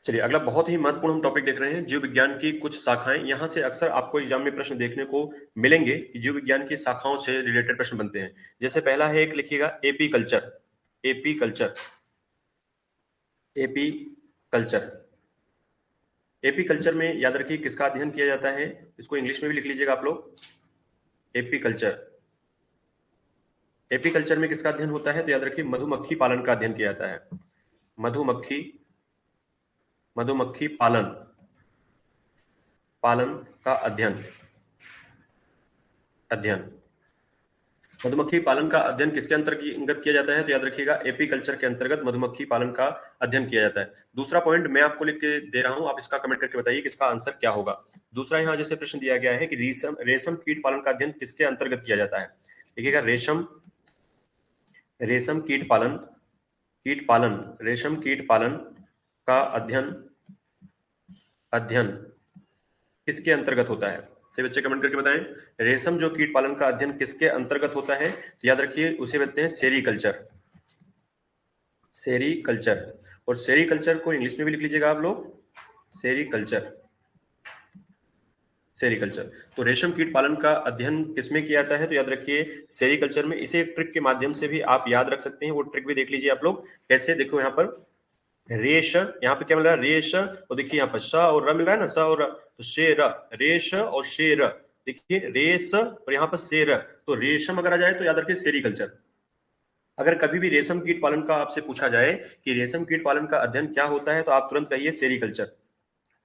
चलिए अगला बहुत ही महत्वपूर्ण हम टॉपिक देख रहे हैं, जीव विज्ञान की कुछ शाखाएं। यहां से अक्सर आपको एग्जाम में प्रश्न देखने को मिलेंगे कि जीव विज्ञान की शाखाओं से रिलेटेड प्रश्न बनते हैं। जैसे पहला है, एक लिखिएगा AP culture. AP culture, AP culture. AP culture में याद रखिए किसका अध्ययन किया जाता है, इसको इंग्लिश में भी लिख लीजिएगा आप लोग। एपी कल्चर, एपी कल्चर में किसका अध्ययन होता है तो याद रखिए मधुमक्खी पालन का अध्ययन किया जाता है। मधुमक्खी, मधुमक्खी पालन, पालन का अध्ययन, अध्ययन। मधुमक्खी पालन का अध्ययन किसके अंतर्गत किया जाता है तो याद रखिएगा एपी कल्चर के अंतर्गत मधुमक्खी पालन का अध्ययन किया जाता है। दूसरा पॉइंट मैं आपको लिख के दे रहा हूं, आप इसका कमेंट करके बताइए कि इसका आंसर क्या होगा। दूसरा यहां जैसे प्रश्न दिया गया है कि रेशम रेशम कीट पालन का अध्ययन किसके अंतर्गत किया जाता है। देखिएगा रेशम, रेशम कीट पालन, कीट पालन, रेशम कीट पालन का अध्ययन, अध्ययन किसके अंतर्गत होता है। सभी बच्चे कमेंट करके बताएं, रेशम जो कीट पालन का अध्ययन किसके अंतर्गत होता है तो याद रखिए उसे बोलते हैं सेरीकल्चर, सेरीकल्चर। और सेरीकल्चर को इंग्लिश में भी लिख लीजिएगा आप लोग, सेरीकल्चर, सेरीकल्चर। तो रेशम कीट पालन का अध्ययन किसमें किया जाता है तो याद रखिए सेरीकल्चर में। इसे एक ट्रिक के माध्यम से भी आप याद रख सकते हैं, वो ट्रिक भी देख लीजिए आप लोग कैसे। देखो यहाँ पर रेश, यहाँ पे क्या मिल रहा है रेश, और देखिए यहाँ पर स और र मिल रहा है ना, स और र, तो शेर, रेश और शेर। देखिए रेस और यहाँ पर शेर, तो रेशम अगर आ जाए तो याद रखिए सेरीकल्चर। अगर कभी भी रेशम कीट पालन का आपसे पूछा जाए कि रेशम कीट पालन का अध्ययन क्या होता है तो आप तुरंत कहिए सेरीकल्चर।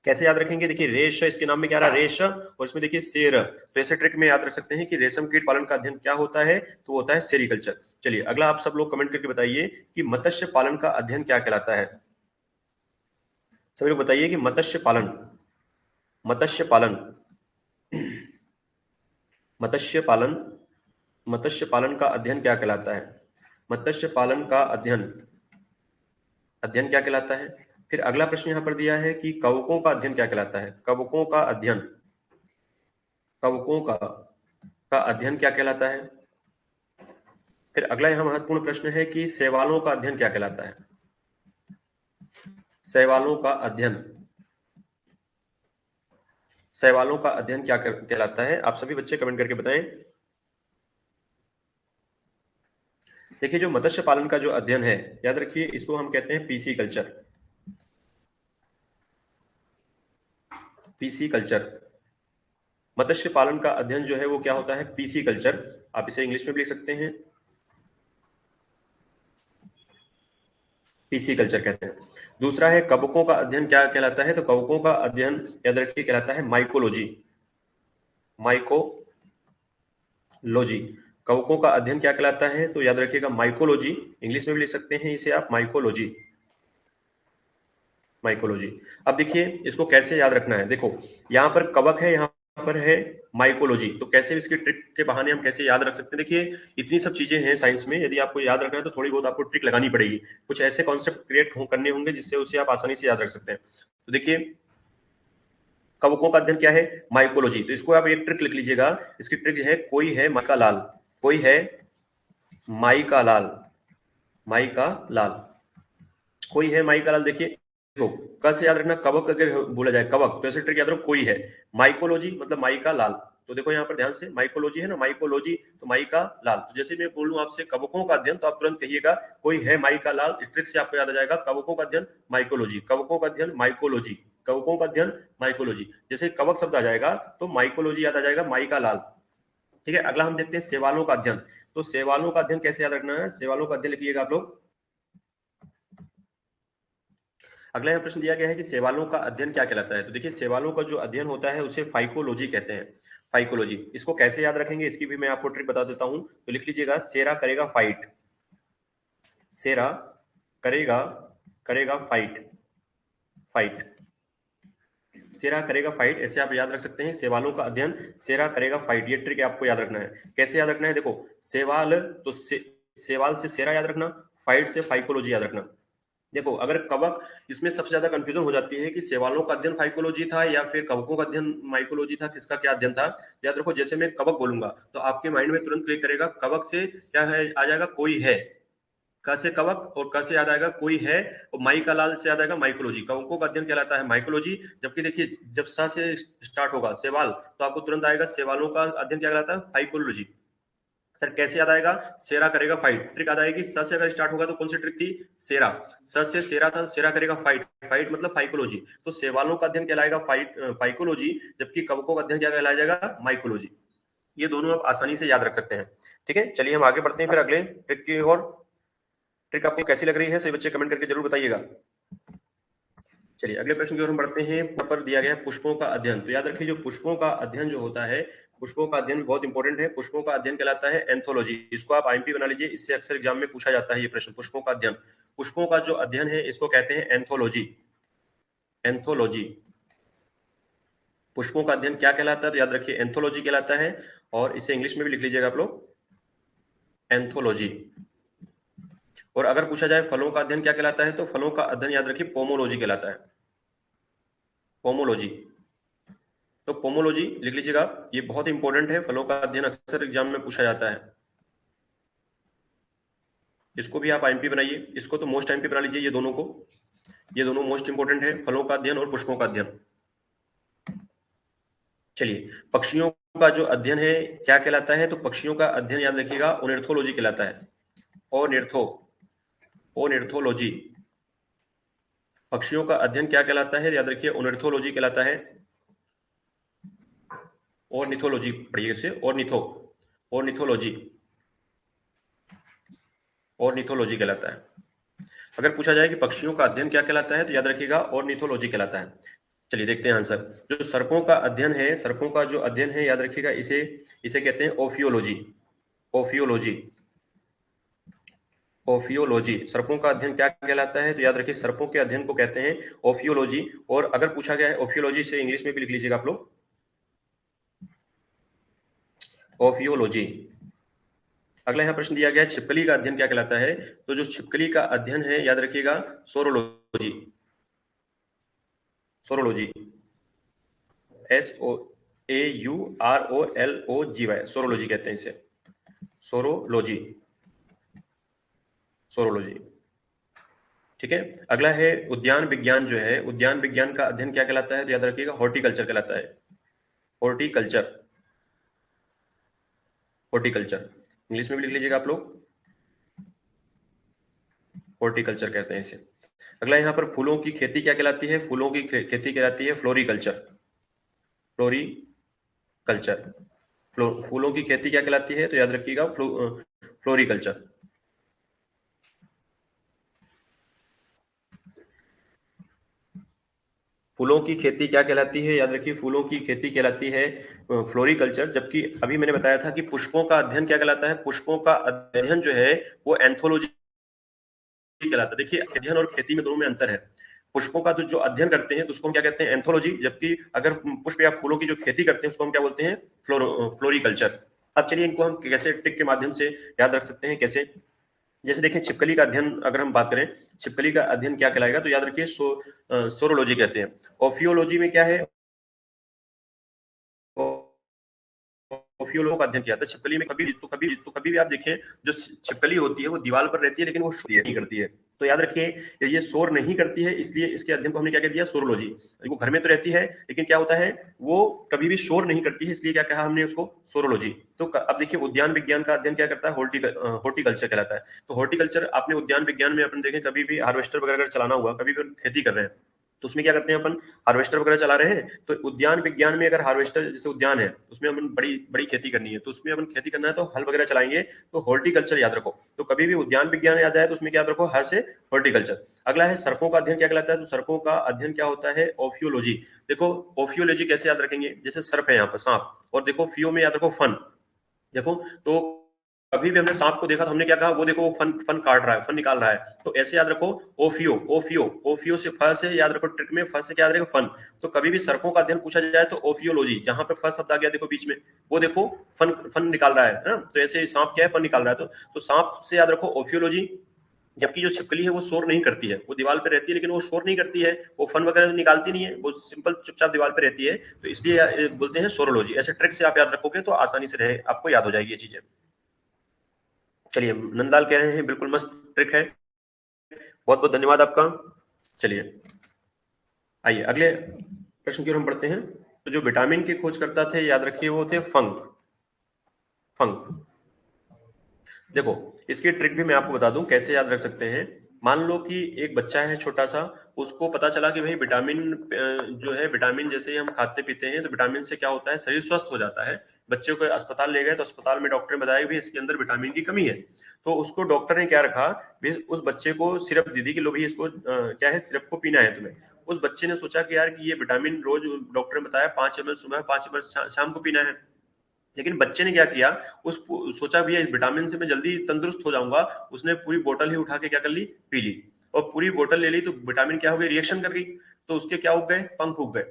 कैसे याद रखेंगे, देखिए रेश इसके नाम में क्या रहा रेश, और इसमें देखिए शेर, तो ऐसे ट्रिक में याद रख सकते हैं कि रेशम कीट पालन का अध्ययन क्या होता है तो होता है सेरीकल्चर। चलिए अगला आप सब लोग कमेंट करके बताइए कि मत्स्य पालन का अध्ययन क्या कहलाता है। सभी लोग बताइए कि मत्स्य पालन, मत्स्य पालन, मत्स्य पालन, मत्स्य पालन का अध्ययन क्या कहलाता है। मत्स्य पालन का अध्ययन, अध्ययन क्या कहलाता है। फिर अगला प्रश्न यहां पर दिया है कि कवकों का अध्ययन क्या कहलाता है। कवकों का अध्ययन, कवकों का अध्ययन क्या कहलाता है। फिर अगला यहां महत्वपूर्ण प्रश्न है कि शैवालों का अध्ययन क्या कहलाता है। शैवालों का अध्ययन, शैवालों का अध्ययन क्या कहलाता है, आप सभी बच्चे कमेंट करके बताएं। देखिए जो मत्स्य पालन का जो अध्ययन है याद रखिए इसको हम कहते हैं पीसी कल्चर, पीसी कल्चर। मत्स्य पालन का अध्ययन जो है वो क्या होता है पीसी कल्चर। आप इसे इंग्लिश में भी लिख सकते हैं, पीसी कल्चर कहते हैं। दूसरा है कवकों का अध्ययन क्या कहलाता है तो कवकों का अध्ययन याद रखिए कहलाता है माइकोलॉजी, माइकोलॉजी। कवकों का अध्ययन क्या कहलाता है तो याद रखिएगा माइकोलॉजी, इंग्लिश में भी लिख सकते हैं इसे आप माइकोलॉजी, माइकोलॉजी। अब देखिए इसको कैसे याद रखना है, देखो यहाँ पर कवक है, यहाँ पर है माइकोलॉजी, तो कैसे इसके ट्रिक के बहाने हम कैसे याद रख सकते हैं। देखिए इतनी सब चीजें हैं साइंस में, यदि आपको याद रखना है तो थोड़ी बहुत आपको ट्रिक लगानी पड़ेगी, कुछ ऐसे कॉन्सेप्ट क्रिएट करने होंगे जिससे उसे आप आसानी से याद रख सकते हैं। तो देखिए कवकों का अध्ययन क्या है माइकोलॉजी, तो इसको आप एक ट्रिक लिख लीजिएगा। इसकी ट्रिक है कोई है माई का लाल, कोई है माई का लाल, माई का लाल, कोई है माई का लाल। देखिए देखो कैसे याद रखना, कवक अगर बोला जाए कवक तो ऐसे ट्रिक याद रखो कोई है, माइकोलॉजी मतलब माई का लाल। तो देखो यहाँ पर ध्यान से माइकोलॉजी है ना, माइकोलॉजी तो माई का लाल। तो जैसे मैं बोलूं आपसे कवकों का अध्ययन तो आप तुरंत कहिएगा कोई है माई का लाल, इस ट्रिक से आपको याद आ जाएगा कवकों का अध्ययन माइकोलॉजी, कवकों का अध्ययन माइकोलॉजी, कवकों का अध्ययन माइकोलॉजी। जैसे कवक शब्द आ जाएगा तो माइकोलॉजी याद आ जाएगा माई का लाल। ठीक है अगला हम देखते हैं शैवालों का अध्ययन। तो शैवालों का अध्ययन कैसे याद रखना है, शैवालों का अध्ययन लिखिएगा आप लोग। अगला यहाँ प्रश्न दिया गया है कि शैवालों का अध्ययन क्या कहलाता है। तो देखिए शैवालों का जो अध्ययन होता है उसे फाइकोलॉजी कहते हैं, फाइकोलॉजी। इसको कैसे याद रखेंगे इसकी भी मैं आपको ट्रिक बता देता हूं, तो लिख लीजिएगा शेरा करेगा फाइट, शेरा करेगा, करेगा फाइट, फाइट, शेरा करेगा फाइट, ऐसे आप याद रख सकते हैं शैवालों का अध्ययन शेरा करेगा फाइट। ये ट्रिक आपको याद रखना है। कैसे याद रखना है, देखो शैवाल तो शैवाल से शेरा याद रखना, फाइट से फाइकोलॉजी याद रखना। देखो अगर कवक, इसमें सबसे ज्यादा कंफ्यूजन हो जाती है कि शैवालों का अध्ययन फाइकोलॉजी था या फिर कवकों का अध्ययन माइकोलॉजी था, किसका क्या अध्ययन था। याद रखो जैसे मैं कवक बोलूंगा तो आपके माइंड में तुरंत क्लिक करेगा कवक से क्या है आ जाएगा कोई है, क से कवक और क से याद आएगा कोई है, और माई का लाल से याद आएगा माइकोलॉजी। कवकों का अध्ययन कहलाता है माइकोलॉजी। जबकि देखिए जब स से स्टार्ट होगा सेवाल, तो आपको तुरंत आएगा सेवालों का अध्ययन क्या कहलाता है, फाइकोलॉजी। सर कैसे याद आएगा, सेरा करेगा फाइट, ट्रिक याद आएगी। स से अगर स्टार्ट होगा तो कौन सी ट्रिक थी, सेरा। स से सेरा था, सेरा करेगा फाइट, फाइट मतलब फाइकोलॉजी। तो सेवालों का अध्ययन कहलाएगा फाइकोलॉजी, जबकि कवकों का अध्ययन क्या कहलाया जाएगा, माइकोलॉजी। ये दोनों आप आसानी से याद रख सकते हैं। ठीक है, चलिए हम आगे बढ़ते हैं फिर अगले ट्रिक की ओर। ट्रिक आपको कैसी लग रही है सभी बच्चे कमेंट करके जरूर बताइएगा। चलिए अगले प्रश्न की ओर हम बढ़ते हैं। यहाँ पर दिया गया है पुष्पों का अध्ययन। तो याद रखिए जो पुष्पों का अध्ययन जो होता है, पुष्पों का अध्ययन बहुत इंपॉर्टेंट है। पुष्पों का अध्ययन कहलाता है एंथोलॉजी। इसको आप आईएमपी बना लीजिए, इससे अक्सर एग्जाम में पूछा जाता है ये प्रश्न। पुष्पों का अध्ययन, पुष्पों का जो अध्ययन है इसको कहते हैं एंथोलॉजी। एंथोलॉजी, पुष्पों का अध्ययन क्या कहलाता है, तो याद रखिए एंथोलॉजी कहलाता है। और इसे इंग्लिश में भी लिख लीजिएगा आप लोग, एंथोलॉजी। और अगर पूछा जाए फलों का अध्ययन क्या कहलाता है, तो फलों का अध्ययन याद रखिए पोमोलॉजी कहलाता है। पोमोलॉजी, तो पोमोलॉजी लिख लीजिएगा, ये बहुत इंपॉर्टेंट है। फलों का अध्ययन अक्सर एग्जाम में पूछा जाता है। इसको भी आप आईएमपी बनाइए, इसको तो मोस्ट आईएमपी बना लीजिए, ये दोनों को, ये दोनों मोस्ट इंपॉर्टेंट है, फलों का अध्ययन और पुष्पों का अध्ययन। चलिए पक्षियों का जो अध्ययन है क्या कहलाता है, तो पक्षियों का अध्ययन याद रखिएगा ओनिर्थोलॉजी कहलाता है। ओनिर्थोलॉजी, पक्षियों का अध्ययन क्या कहलाता है, याद रखिए ओनिर्थोलॉजी कहलाता है। ऑर्निथोलॉजी पढ़िए इसे, ऑर्निथोलॉजी, ऑर्निथोलॉजी कहलाता है। अगर पूछा जाए कि पक्षियों का अध्ययन क्या कहलाता है, तो याद रखिएगा ऑर्निथोलॉजी कहलाता है। चलिए देखते हैं आंसर। जो सर्पों का अध्ययन है, सर्पों का जो अध्ययन है याद रखिएगा इसे इसे कहते हैं ओफियोलॉजी। ओफियोलॉजी, ओफियोलॉजी, सर्पों का अध्ययन क्या कहलाता है, तो याद रखिए सर्पों के अध्ययन को कहते हैं ओफियोलॉजी। और अगर पूछा गया है ओफियोलॉजी से इंग्लिश में भी लिख लीजिएगा आप लोग, ओफियोलॉजी। अगला यहाँ प्रश्न दिया गया है छिपकली का अध्ययन क्या कहलाता है, तो जो छिपकली का अध्ययन है याद रखिएगा सोरोलॉजी। सोरोलॉजी, SOAUROLOGY, सोरोलॉजी कहते हैं इसे, सोरोलॉजी, सोरोलॉजी। ठीक है, अगला है उद्यान विज्ञान जो है, उद्यान विज्ञान का अध्ययन क्या कहलाता है, तो याद रखिएगा हॉर्टिकल्चर कहलाता है। हॉर्टिकल्चर, हॉर्टिकल्चर इंग्लिश में भी लिख लीजिएगा आप लोग, हॉर्टिकल्चर कहते हैं इसे। अगला यहाँ पर फूलों की खेती क्या कहलाती है, फूलों की खेती कहलाती है फ्लोरिकल्चर। फ्लोरिकल्चर, फूलों की खेती क्या कहलाती है, तो याद रखिएगा फ्लोरिकल्चर। फूलों की खेती क्या कहलाती है, याद रखिए फूलों की खेती कहलाती है फ्लोरिकल्चर। जबकि अभी मैंने बताया था कि पुष्पों का अध्ययन क्या कहलाता है, पुष्पों का अध्ययन जो है वो एंथोलॉजी कहलाता है। देखिए अध्ययन और खेती में दोनों में अंतर है। पुष्पों का तो जो अध्ययन करते हैं तो उसको हम क्या कहते हैं, एंथोलॉजी। जबकि अगर पुष्प या फूलों की जो खेती करते हैं उसको हम क्या बोलते हैं, फ्लोरिकल्चर। अब चलिए इनको हम कैसे ट्रिक के माध्यम से याद रख सकते हैं, कैसे। जैसे देखें छिपकली का अध्ययन अगर हम बात करें, छिपकली का अध्ययन क्या कहलाएगा, तो याद रखिए सोरोलॉजी कहते हैं। ओफियोलॉजी में क्या है, ओफियोलॉजी का अध्ययन किया था। छिपकली में कभी भी आप देखें जो छिपकली होती है वो दीवार पर रहती है लेकिन वो शोर नहीं करती है। तो याद रखिए ये शोर नहीं करती है, इसलिए इसके अध्ययन को हमने क्या कह दिया, सोरोलॉजी। वो घर में तो रहती है लेकिन क्या होता है वो कभी भी शोर नहीं करती है, इसलिए क्या कहा हमने उसको, सोरोलॉजी। तो अब देखिए उद्यान विज्ञान का अध्ययन क्या करता है, हॉर्टिकल्चर कहलाता है। तो हॉर्टिकल्चर आपने उद्यान विज्ञान में अपन देखें, कभी भी हार्वेस्टर वगैरह अगर चलाना हुआ, कभी भी खेती कर रहे हैं तो उसमें क्या करते हैं अपन, हार्वेस्टर वगैरह चला रहे हैं। तो उद्यान विज्ञान में अगर हार्वेस्टर, जैसे उद्यान है उसमें अपन बड़ी बड़ी खेती करनी है, तो उसमें अपन खेती करना है तो हल वगैरह चलाएंगे, तो हॉर्टिकल्चर याद रखो। तो कभी भी उद्यान विज्ञान याद आए तो उसमें क्या याद रखो, हर से हॉर्टिकल्चर। अगला है सर्पों का अध्ययन क्या कहलाता है, तो सर्पों का अध्ययन क्या होता है, ओफियोलॉजी। देखो ओफियोलॉजी कैसे याद रखेंगे, जैसे सर्प है यहाँ पर सांप, और देखो फियो में याद रखो फन। देखो तो अभी भी हमने सांप को देखा तो हमने क्या कहा, वो देखो वो फन फन काट रहा है, फन निकाल रहा है। तो ऐसे याद रखो ओफियो, ओफियो, ओफियो से फ से याद रखो, ट्रिक में फ से क्या याद रखो, फन। तो कभी भी सर्पों का अध्ययन पूछा जाए तो ओफियोलॉजी, जहां पे फ शब्द आ गया देखो बीच में, वो देखो फन फन निकाल रहा है ना। तो ऐसे सांप क्या है, फन निकाल रहा है। तो सांप से याद रखो ओफियोलॉजी। जबकि जो छिपकली है वो शोर नहीं करती है, वो दीवार पे रहती है लेकिन वो शोर नहीं करती है, वो फन वगैरह निकालती नहीं है, वो सिंपल चुपचाप दीवार पे रहती है। तो इसलिए बोलते हैं सोरोलॉजी। ऐसे ट्रिक से आप याद रखोगे तो आसानी से रहे, आपको याद हो जाएगी ये चीजें। चलिए, नंदलाल कह रहे हैं बिल्कुल मस्त ट्रिक है, बहुत बहुत धन्यवाद आपका। चलिए आइए अगले प्रश्न की ओर हम बढ़ते हैं। तो जो विटामिन की खोज करता थे, याद रखिए वो थे फंक। फंक, देखो इसकी ट्रिक भी मैं आपको बता दूं कैसे याद रख सकते हैं। मान लो कि एक बच्चा है छोटा सा, उसको पता चला कि भाई विटामिन जो है, विटामिन जैसे ही हम खाते पीते हैं तो विटामिन से क्या होता है, शरीर स्वस्थ हो जाता है। बच्चे को अस्पताल ले गए तो अस्पताल में डॉक्टर ने बताया कि इसके अंदर विटामिन की कमी है। तो उसको डॉक्टर ने क्या रखा, उस बच्चे को सिरप दे दी कि लो भाई इसको क्या है, सिरप को पीना है तुम्हें। उस बच्चे ने सोचा कि यार कि ये विटामिन रोज डॉक्टर ने बताया 5 ml सुबह, 5 ml शाम को पीना है। लेकिन बच्चे ने क्या किया, उस सोचा भैया इस विटामिन से मैं जल्दी तंदुरुस्त हो जाऊंगा। उसने पूरी बोतल ही उठा के क्या कर ली, पी ली। और पूरी बोतल ले ली तो विटामिन क्या हो गई, रिएक्शन कर गई। तो उसके क्या उग गए, पंख उग गए।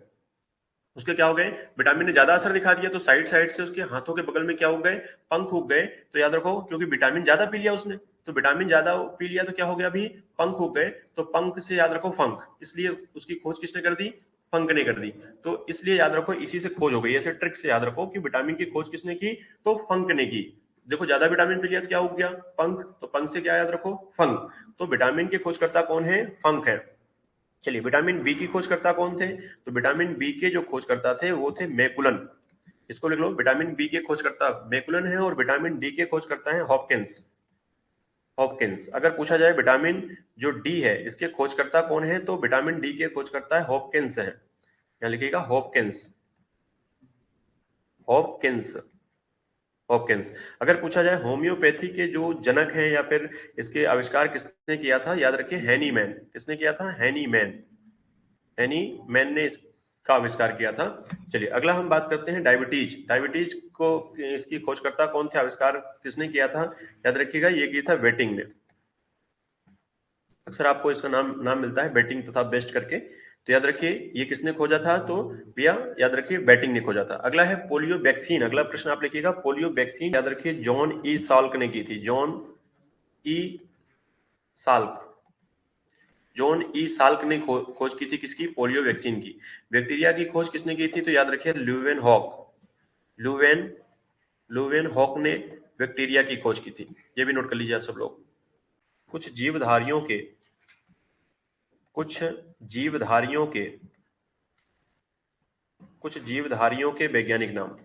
उसके क्या हो गए, विटामिन ने ज्यादा असर दिखा दिया तो साइड साइड से उसके हाथों के बगल में क्या उग गए, पंख उग गए। तो याद रखो क्योंकि विटामिन ज्यादा पी लिया उसने, तो विटामिन ज्यादा पी लिया तो क्या हो गया, अभी पंख उग गए। तो पंख से याद रखो फंक, इसलिए उसकी खोज किसने कर दी, फंक ने कर दी। तो इसलिए याद रखो इसी से खोज हो गई। ऐसे ट्रिक से याद रखो कि विटामिन की खोज किसने की, तो फंक ने की। देखो ज्यादा विटामिन पी लिया तो क्या उग गया, पंख। तो पंख से क्या याद रखो, फंक। तो विटामिन के खोजकर्ता कौन है, फंक है। चलिए विटामिन बी की खोजकर्ता कौन थे, तो विटामिन बी के जो खोजकर्ता थे वो थे मैकुलन। इसको लिख लो, विटामिन बी के खोजकर्ता मैकुलन है और विटामिन डी के खोजकर्ता है हॉपकिंस। हॉपकिंस। अगर पूछा जाए विटामिन जो डी है इसके खोजकर्ता कौन है, तो विटामिन डी के खोजकर्ता है हॉपकिंस है। यहाँ लिखिएगा हॉपकिंस, हॉपकिंस, हॉपकिंस। अगर पूछा जाए होम्योपैथी के जो जनक हैं या फिर इसके आविष्कार किसने किया था, याद रखिए हैनीमैन। किसने किया था, हैनीमैन। एनी मैन ने इसका आविष्कार किया था। चलिए अगला हम बात करते हैं डायबिटीज। डायबिटीज को इसकी खोजकर्ता कौन थे, आविष्कार किसने किया था, याद रखिएगा ये किया था बेटिंग ने। अक्सर आपको इसका नाम नाम मिलता है बेटिंग तथा बेस्ट करके। तो याद रखिए ये किसने खोजा था, तो भैया याद रखिए बैटिंग ने खोजा था। अगला है पोलियो वैक्सीन। अगला प्रश्न आप लिखिएगा पोलियो वैक्सीन, याद रखिए जॉन ई साल्क ने की थी। John E Salk, John E Salk ने खोज की थी किसकी, पोलियो वैक्सीन की। बैक्टीरिया की खोज किसने की थी, तो याद रखिए ल्यूवेन हॉक। लुवेन लुवेन हॉक ने बैक्टीरिया की खोज की थी। ये भी नोट कर लीजिए आप सब लोग। कुछ जीवधारियों के, कुछ जीवधारियों के, कुछ जीवधारियों के वैज्ञानिक नाम।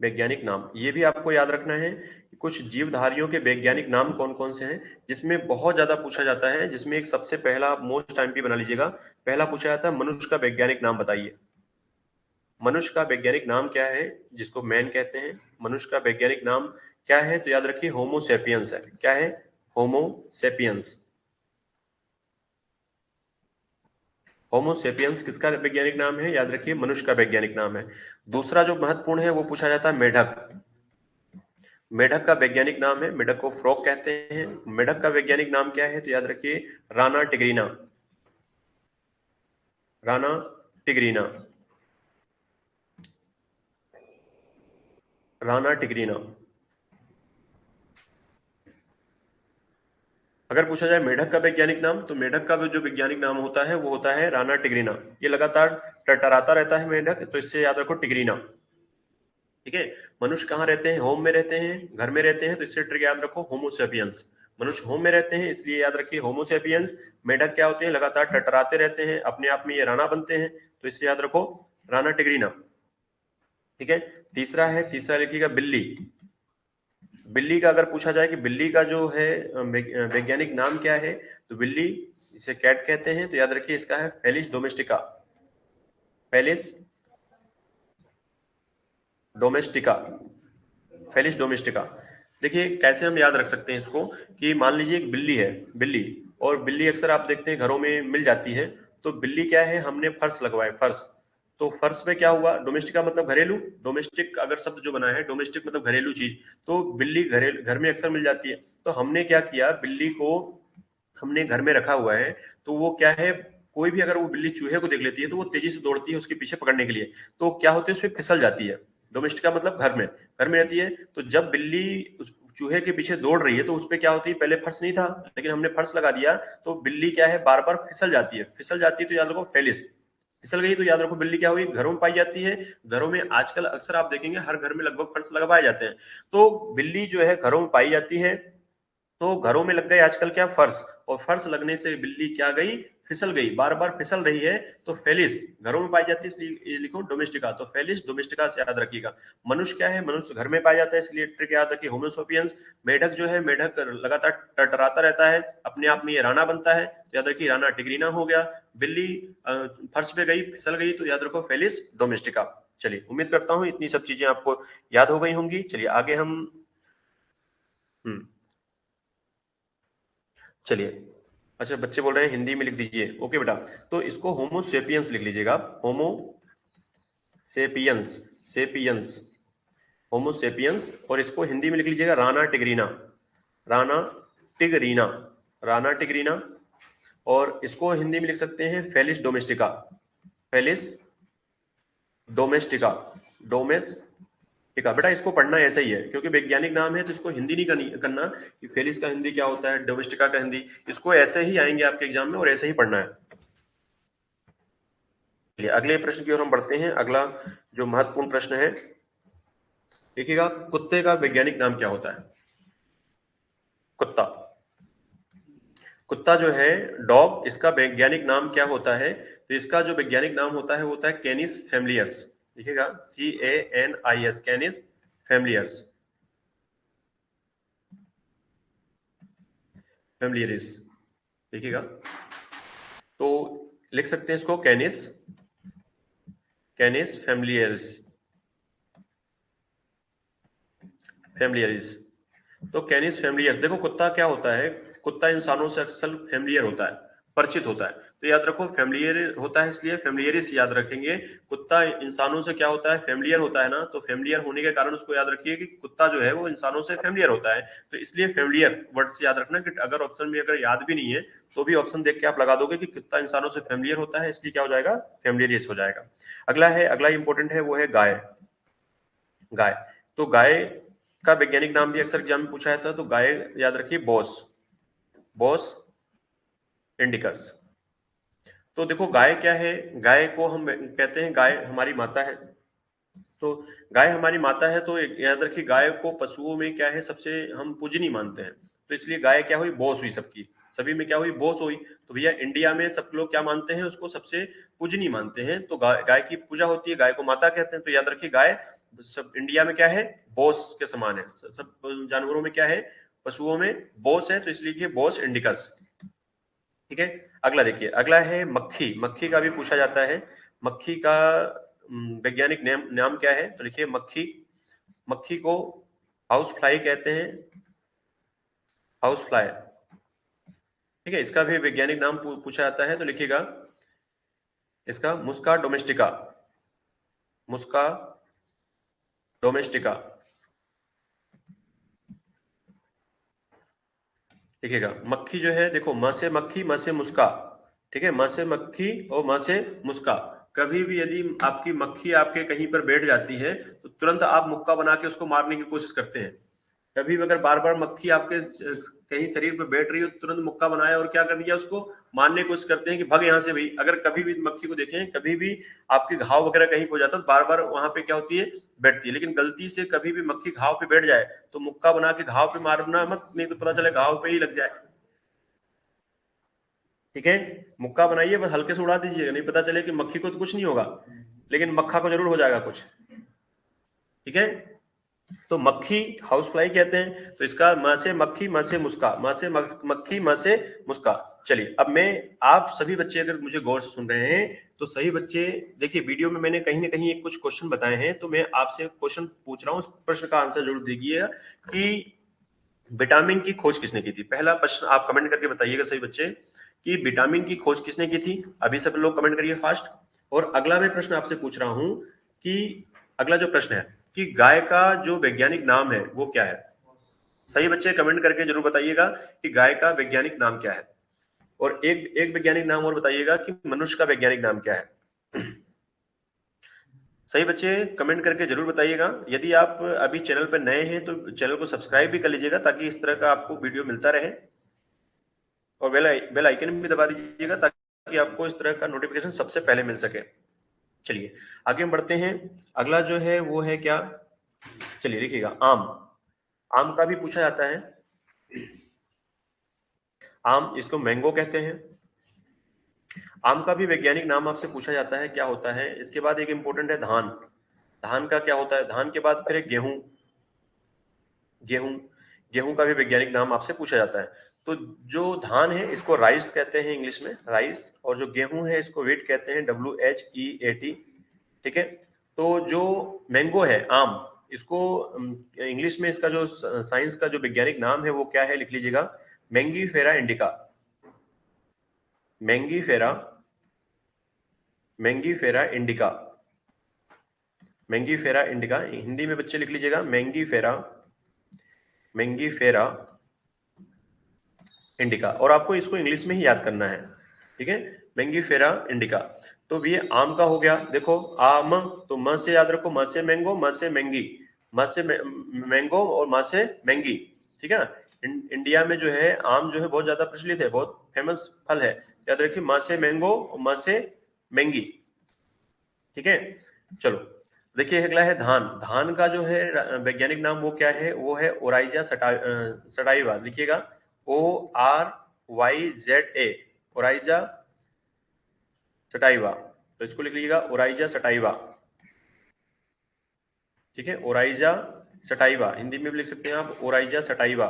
वैज्ञानिक नाम ये भी आपको याद रखना है कि कुछ जीवधारियों के वैज्ञानिक नाम कौन कौन से हैं, जिसमें बहुत ज्यादा पूछा जाता है। जिसमें एक सबसे पहला मोस्ट टाइम पे बना लीजिएगा, पहला पूछा जाता है मनुष्य का वैज्ञानिक नाम बताइए। मनुष्य का वैज्ञानिक नाम क्या है, जिसको मैन कहते हैं, मनुष्य का वैज्ञानिक नाम क्या है, तो याद रखिए होमोसेपियंस है। क्या है, होमोसेपियंस। होमोसेपियंस किसका वैज्ञानिक नाम है, याद रखिए मनुष्य का वैज्ञानिक नाम है। दूसरा जो महत्वपूर्ण है वो पूछा जाता है मेढक। मेढक का वैज्ञानिक नाम है, मेढक को फ्रॉग कहते हैं। मेढक का वैज्ञानिक नाम क्या है, तो याद रखिए Rana tigrina. Rana tigrina, Rana tigrina. अगर पूछा जाए मेढक का वैज्ञानिक नाम, तो मेढक का जो वैज्ञानिक नाम होता है वो होता है राना टिग्रीना। ये लगातार टरटराता रहता है मेढक, तो इससे याद रखो टिग्रीना। ठीक है। मनुष्य कहाँ रहते हैं, होम में रहते हैं, घर में रहते हैं, तो इससे ट्रिक याद रखो होमोसेपियंस। मनुष्य होम में रहते हैं इसलिए याद रखिए होमोसेपियंस। मेढक क्या होते हैं, लगातार टटराते रहते हैं, अपने आप में ये राणा बनते हैं, तो इससे याद रखो राणा टिग्रीना। ठीक है। तीसरा है, तीसरा लिखिएगा बिल्ली। बिल्ली का अगर पूछा जाए कि बिल्ली का जो है वैज्ञानिक नाम क्या है, तो बिल्ली इसे कैट कहते हैं, तो याद रखिए इसका है Felis domestica. Felis domestica, Felis domestica. देखिए कैसे हम याद रख सकते हैं इसको, कि मान लीजिए एक बिल्ली है, बिल्ली, और बिल्ली अक्सर आप देखते हैं घरों में मिल जाती है। तो बिल्ली क्या है, हमने फर्श लगवाए, फर्श। तो फर्श पे क्या हुआ, डोमेस्टिका मतलब घरेलू। डोमेस्टिक अगर शब्द जो बना है, डोमेस्टिक मतलब घरेलू चीज। तो बिल्ली घर में अक्सर मिल जाती है। तो हमने क्या किया, बिल्ली को हमने घर में रखा हुआ है। तो वो क्या है, कोई भी अगर वो बिल्ली चूहे को देख लेती है तो वो तेजी से दौड़ती है उसके पीछे पकड़ने के लिए। तो क्या होती है, उस पर फिसल जाती है। डोमेस्टिका मतलब घर में रहती है। तो जब बिल्ली उस चूहे के पीछे दौड़ रही है तो उस पर क्या होती है, पहले फर्श नहीं था लेकिन हमने फर्श लगा दिया, तो बिल्ली क्या है, बार बार फिसल जाती है। फिसल जाती है तो याद रखो फेलिस। फिसल गई तो याद रखो बिल्ली क्या हुई, घरों में पाई जाती है। घरों में आजकल अक्सर आप देखेंगे हर घर में लगभग फर्श लगा पाए जाते हैं। तो बिल्ली जो है घरों में पाई जाती है, तो घरों में लग गए आजकल क्या, फर्श। और फर्श लगने से बिल्ली क्या गई, फिसल गई, बार बार फिसल रही है। तो फेलिस घरों में पाई जाती है, इसलिए ये लिखो डोमेस्टिका, तो फेलिस डोमेस्टिका से याद रखिएगा। मनुष्य क्या है, मनुष्य घर में पाया जाता है, इसलिए ट्रिक याद रखिए होमो सेपियंस। मेढक जो है, मेढक लगातार टरटराता रहता है, अपने आप में ये राणा बनता है, तो याद रखिए राणा टिग्रीना हो गया। बिल्ली फर्श पे गई, फिसल गई, तो याद रखो फेलिस डोमेस्टिका। चलिए, उम्मीद करता हूं इतनी सब चीजें आपको याद हो गई होंगी। चलिए आगे हम हम्म चलिए। अच्छा, बच्चे बोल रहे हैं हिंदी में लिख दीजिए, ओके बेटा। तो इसको होमो सेपियंस लिख लीजिएगा आप, Homo sapiens, sapiens, Homo sapiens. और इसको हिंदी में लिख लीजिएगा Rana tigrina, Rana tigrina, Rana tigrina. और इसको हिंदी में लिख सकते हैं Felis domestica, Felis domestica, domestica. बेटा इसको पढ़ना ऐसा ही है, क्योंकि वैज्ञानिक नाम है तो इसको हिंदी नहीं करना कि फेलिस का हिंदी क्या होता है, डोमेस्टिका का हिंदी। इसको ऐसे ही आएंगे आपके एग्जाम में और ऐसे ही पढ़ना है। चलिए अगले प्रश्न की ओर हम बढ़ते हैं। अगला जो महत्वपूर्ण प्रश्न है, देखिएगा, कुत्ते का वैज्ञानिक नाम क्या होता है। कुत्ता, कुत्ता जो है डॉग, इसका वैज्ञानिक नाम क्या होता है। तो इसका जो वैज्ञानिक नाम होता है वो होता है कैनिस फैमिलियर्स। देखिएगा CANIS, कैनिस फैमिलियर्स, फैमिलियरिस। देखिएगा, तो लिख सकते हैं इसको कैनिस, कैनिस फैमिलियर्स, फैमिलियरिस। तो कैनिस फैमिलियर्स, देखो कुत्ता क्या होता है, कुत्ता इंसानों से अक्सर फैमिलियर होता है, परिचित होता है। तो याद रखो फैमिलियर होता है, इसलिए फैमिलियरिस याद रखेंगे। कुत्ता इंसानों से क्या होता है, फैमिलियर होता है ना, तो फैमिलियर होने के कारण उसको याद रखिए कि कुत्ता जो है वो इंसानों से फैमिलियर होता है। तो इसलिए फैमिलियर वर्ड से याद रखना कि अगर ऑप्शन में अगर याद भी नहीं है तो भी ऑप्शन देख के आप लगा दोगे कि कुत्ता इंसानों से फैमिलियर होता है, इसलिए क्या हो जाएगा, फैमिलियरिस हो जाएगा। अगला है, अगला इंपॉर्टेंट है, वो है गाय, गाय। तो गाय का वैज्ञानिक नाम भी अक्सर एग्जाम में पूछा जाता है, तो गाय याद रखिए बोस, बोस इंडिकस। तो देखो गाय क्या है, गाय को हम कहते हैं गाय हमारी माता है। तो गाय हमारी माता है, तो याद रखिए गाय को पशुओं में क्या है, सबसे हम पूजनीय मानते हैं। तो इसलिए गाय क्या हुई, बॉस हुई सबकी, सभी में क्या हुई, बॉस हुई। तो भैया इंडिया में सब लोग क्या मानते हैं, उसको सबसे पूजनीय मानते हैं। तो गाय की पूजा होती है, गाय को माता कहते हैं। तो याद रखिए गाय सब इंडिया में क्या है, बॉस के समान है। सब जानवरों में क्या है, पशुओं में बॉस है, तो इसलिए बॉस इंडिकस। ठीक है। अगला देखिए, अगला है मक्खी, मक्खी का भी पूछा जाता है। मक्खी का वैज्ञानिक नाम क्या है, तो लिखिए मक्खी, मक्खी को हाउस फ्लाई कहते हैं, हाउस फ्लाई। ठीक है, इसका भी वैज्ञानिक नाम पूछा जाता है, तो लिखिएगा इसका मुस्का डोमेस्टिका, मुस्का डोमेस्टिका। देखिएगा मक्खी जो है, देखो म से मक्खी, म से मुस्का। ठीक है, म से मक्खी और म से मुस्का। कभी भी यदि आपकी मक्खी आपके कहीं पर बैठ जाती है तो तुरंत आप मुक्का बना के उसको मारने की कोशिश करते हैं। कभी भी अगर बार बार मक्खी आपके कहीं शरीर पर बैठ रही हो, तुरंत मुक्का बनाया और क्या कर दिया, उसको मारने की कोशिश करते हैं कि भाग यहाँ से भाई। अगर कभी भी मक्खी को देखें, कभी भी आपके घाव वगैरह कहीं हो जाता है तो बार बार वहां पे क्या होती है, बैठती है। लेकिन गलती से कभी भी मक्खी घाव पे बैठ जाए तो मुक्का बना के घाव पे मारना मत, नहीं तो पता चले घाव पे ही लग जाए। ठीक है, मुक्का बनाइए, बस हल्के से उड़ा दीजिएगा, नहीं पता चले कि मक्खी को तो कुछ नहीं होगा लेकिन मक्खा को जरूर हो जाएगा कुछ। ठीक है, तो मक्खी हाउस फ्लाई कहते हैं। तो इसका मां से मक्खी, मां से मुस्का, मां से मक्खी, मां से मुस्का। चलिए अब मैं, आप सभी बच्चे अगर मुझे गौर से सुन रहे हैं तो सही बच्चे देखिए, वीडियो में मैंने कहीं ना कहीं कुछ क्वेश्चन बताए हैं, तो मैं आपसे क्वेश्चन पूछ रहा हूँ, उस प्रश्न का आंसर जरूर दीजिएगा कि विटामिन की खोज किसने की थी। पहला प्रश्न आप कमेंट करके बताइएगा सही बच्चे कि विटामिन की खोज किसने की थी। अभी सब लोग कमेंट करिए फास्ट। और अगला मैं प्रश्न आपसे पूछ रहा हूं कि अगला जो प्रश्न है कि गाय का जो वैज्ञानिक नाम है वो क्या है। सही बच्चे कमेंट करके जरूर बताइएगा कि गाय का वैज्ञानिक नाम क्या है। और एक एक वैज्ञानिक नाम और बताइएगा कि मनुष्य का वैज्ञानिक नाम क्या है। सही बच्चे कमेंट करके जरूर बताइएगा। यदि आप अभी चैनल पर नए हैं तो चैनल को सब्सक्राइब भी कर लीजिएगा ताकि इस तरह का आपको वीडियो मिलता रहे। और बेल आइकन भी दबा दीजिएगा ताकि ताकि आपको इस तरह का नोटिफिकेशन सबसे पहले मिल सके। चलिए आगे हम बढ़ते हैं। अगला जो है वो है क्या, चलिए देखिएगा, आम। आम का भी पूछा जाता है। आम, इसको मैंगो कहते हैं। आम का भी वैज्ञानिक नाम आपसे पूछा जाता है, क्या होता है। इसके बाद एक इंपॉर्टेंट है धान। धान का क्या होता है। धान के बाद फिर एक गेहूं। गेहूं, गेहूं का भी वैज्ञानिक नाम आपसे पूछा जाता है। तो जो धान है इसको राइस कहते हैं इंग्लिश में, राइस। और जो गेहूं है इसको व्हीट कहते हैं, WHEAT। ठीक है। तो जो मैंगो है, आम, इसको इंग्लिश में इसका जो साइंस का जो वैज्ञानिक नाम है वो क्या है, लिख लीजिएगा, Mangifera indica. Mangifera, Mangifera indica. Mangifera indica Hindi में बच्चे लिख लीजिएगा, मैंगीफेरा, मैंगीफेरा इंडिका। और आपको इसको इंग्लिश में ही याद करना है, ठीक है, मैंगीफेरा इंडिका। तो ये आम का हो गया। देखो आम, तो म से याद रखो, म से मैंगो, म से मैंगी, म से मैंगो और म से मैंगी। ठीक है। इंडिया में जो है आम जो है बहुत ज्यादा प्रचलित है, बहुत फेमस फल है। याद रखिए, म से मैंगो और म से मैंगी। ठीक है। चलो देखिए अगला है धान। धान का जो है वैज्ञानिक नाम वो क्या है, वो है ओराइजा सटाइवा। लिखिएगा, ORYZA, ओराइजा सटाइवा। तो इसको लिख लीजिएगा, ओराइजा सटाइवा। ठीक है, ओराइजा सटाइवा, हिंदी में भी लिख सकते हैं आप, ओराइजा सटाइवा।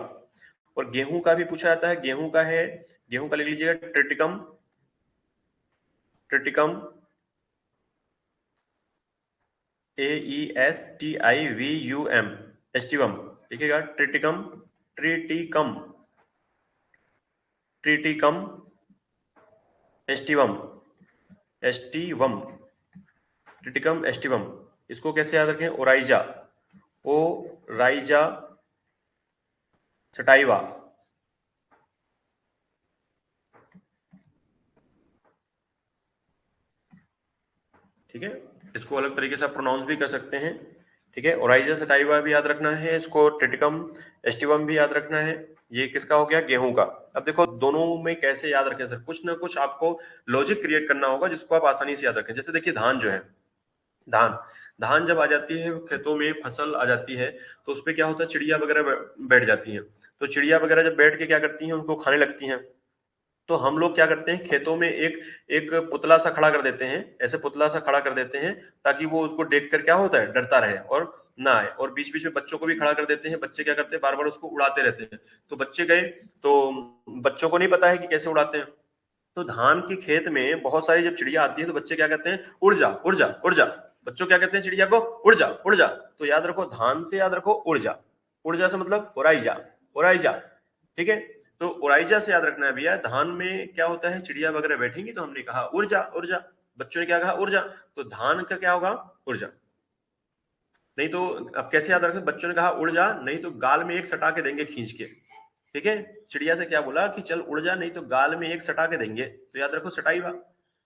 और गेहूं का भी पूछा जाता है। गेहूं का है, गेहूं का लिख लीजिएगा, ट्रिटिकम, ट्रिटिकम, AESTIVUM, एस्टिवम। लिखिएगा, Triticum, Triticum, Triticum aestivum, aestivum, Triticum aestivum. इसको कैसे याद रखें, ओराइजा, ओराइजा सटाइवा। ठीक है, इसको अलग तरीके से आप प्रोनाउंस भी कर सकते हैं। ठीक है, ओराइजा सटाइवा भी याद रखना है, इसको ट्रिटिकम एस्टिवम भी याद रखना है। ये किसका हो गया, गेहूं का। अब देखो दोनों में कैसे याद रखें सर, कुछ ना कुछ आपको लॉजिक क्रिएट करना होगा जिसको आप आसानी से याद रखें। जैसे देखिए धान जो है, धान, धान जब आ जाती है खेतों में, फसल आ जाती है, तो उसपे क्या होता है, चिड़िया वगैरह बैठ जाती हैं। तो चिड़िया वगैरह जब बैठ के क्या करती हैं, उनको खाने लगती हैं। तो हम लोग क्या करते हैं, खेतों में एक एक पुतला सा खड़ा कर देते हैं, ऐसे पुतला सा खड़ा कर देते हैं, ताकि वो उसको देख कर क्या होता है, डरता रहे और ना आए। और बीच बीच में बच्चों को भी खड़ा कर देते हैं, बच्चे क्या करते हैं, बार बार उसको उड़ाते रहते हैं। तो बच्चे गए, तो बच्चों को नहीं पता है कि कैसे उड़ाते हैं। तो धान के खेत में बहुत सारी जब चिड़िया आती है, तो बच्चे क्या कहते हैं, उड़ जा उड़ जा उड़ जा। बच्चों क्या कहते हैं चिड़िया को, उड़ जा उड़ जा। तो याद रखो, धान से याद रखो उड़ जा। उड़ जा से मतलब उड़ाई जा, उड़ाई जा। ठीक है। तो उड़ाइजा से याद रखना है भैया, धान में क्या होता है, चिड़िया वगैरह बैठेंगी, तो हमने कहा ऊर्जा ऊर्जा, बच्चों ने क्या कहा, ऊर्जा। तो धान का क्या होगा, ऊर्जा। नहीं तो अब कैसे याद रखें, बच्चों ने कहा उड़ जा, नहीं तो गाल में एक सटा के देंगे खींच के। ठीक है, चिड़िया से क्या बोला कि चल उड़ जा, नहीं तो गाल में एक सटा के देंगे। तो याद रखो सटाई बा।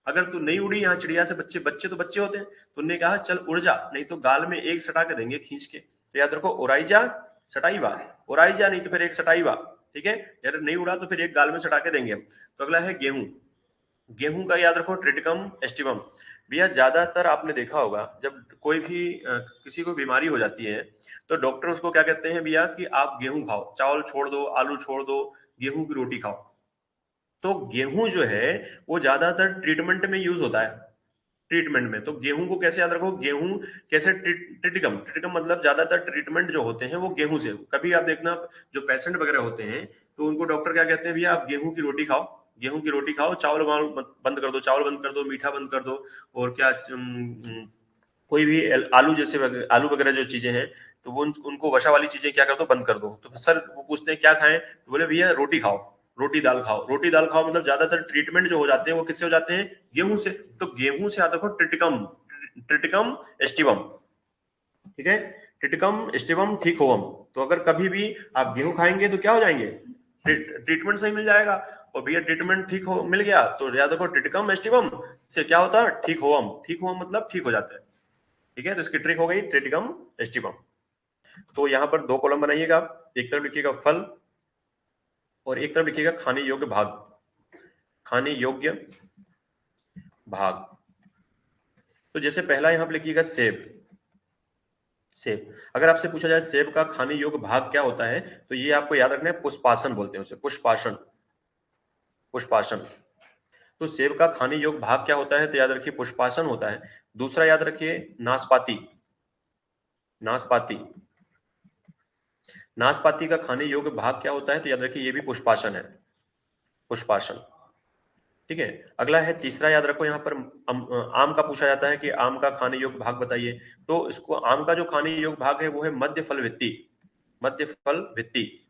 अगर तू नहीं उड़ी, यहाँ चिड़िया से बच्चे, बच्चे तो बच्चे होते हैं, तो उन्होंने कहा चल उड़ जा, नहीं तो गाल में एक सटा के देंगे खींच के। तो याद रखो, उड़ाई जा सटाई बा, उड़ाई जा नहीं तो फिर एक सटाई बा। ठीक है, यार नहीं उड़ा तो फिर एक गाल में सटा के देंगे। तो अगला है गेहूं। गेहूं का याद रखो, ट्रिटिकम एस्टिवम। भैया ज्यादातर आपने देखा होगा, जब कोई भी किसी को बीमारी हो जाती है, तो डॉक्टर उसको क्या कहते हैं भैया, कि आप गेहूं खाओ, चावल छोड़ दो, आलू छोड़ दो, गेहूं की रोटी खाओ। तो गेहूं जो है वो ज्यादातर ट्रीटमेंट में यूज होता है, ट्रीटमेंट में। तो गेहूं को कैसे याद रखो, गेहूं कैसे, ट्रिटिकम, ट्रिटिकम मतलब ज्यादातर ट्रीटमेंट जो होते हैं वो गेहूं से। कभी आप देखना, जो पेशेंट वगैरह होते हैं, तो उनको डॉक्टर क्या कहते हैं, भैया आप गेहूं की रोटी खाओ, गेहूं की रोटी खाओ, चावल वावल बंद कर दो, चावल बंद कर दो, मीठा बंद कर दो। और क्या कोई भी आलू जैसे आलू वगैरह जो चीजें हैं, तो वो उनको वसा वाली चीजें क्या कर दो, बंद कर दो। तो सर वो पूछते हैं क्या खाएं, तो बोले भैया रोटी खाओ, रोटी दाल खाओ। रोटी दाल खाओ मतलब ज्यादातर ट्रीटमेंट जो हो जाते हैं वो किससे हो जाते हैं, गेहूं से। तो गेहूं से याद रखो, ट्रिटिकम, ट्रिटिकम एस्टिवम। ठीक है, ट्रिटिकम एस्टिवम ठीक हो हम। तो अगर कभी भी आप गेहूं खाएंगे तो क्या हो जाएंगे, ट्रीटमेंट सही मिल जाएगा। और भैया ट्रीटमेंट ठीक हो मिल गया, तो याद रखो ट्रिटिकम एस्टिवम से क्या होता है, ठीक हो हम। ठीक हो मतलब ठीक हो जाता है। ठीक है, तो इसकी ट्रिक हो गई ट्रिटिकम एस्टिवम। तो यहाँ पर दो कॉलम बनाइएगा, एक तरफ लिखिएगा फल और एक तरफ लिखिएगा खाने योग्य भाग, खाने योग्य भाग। तो जैसे पहला यहां पर लिखिएगा सेब। सेब, अगर आपसे पूछा जाए सेब का खाने योग्य भाग क्या होता है, तो ये आपको याद रखना है, पुष्पासन बोलते हैं उसे, पुष्पासन। पुष्पासन। तो सेब का खाने योग्य भाग क्या होता है, तो याद रखिए पुष्पासन होता है। दूसरा याद रखिए नाशपाती। नाशपाती। नाशपाती का खाने योग्य भाग क्या होता है, तो याद रखिए ये भी पुष्पासन है। पुष्पासन। ठीक है। अगला है तीसरा, याद रखो यहाँ पर आम का पूछा जाता है कि आम का खाने योग्य भाग बताइए। तो इसको आम का जो खाने योग्य भाग है वो है मध्य फल भित्ति। मध्य फल भित्ति।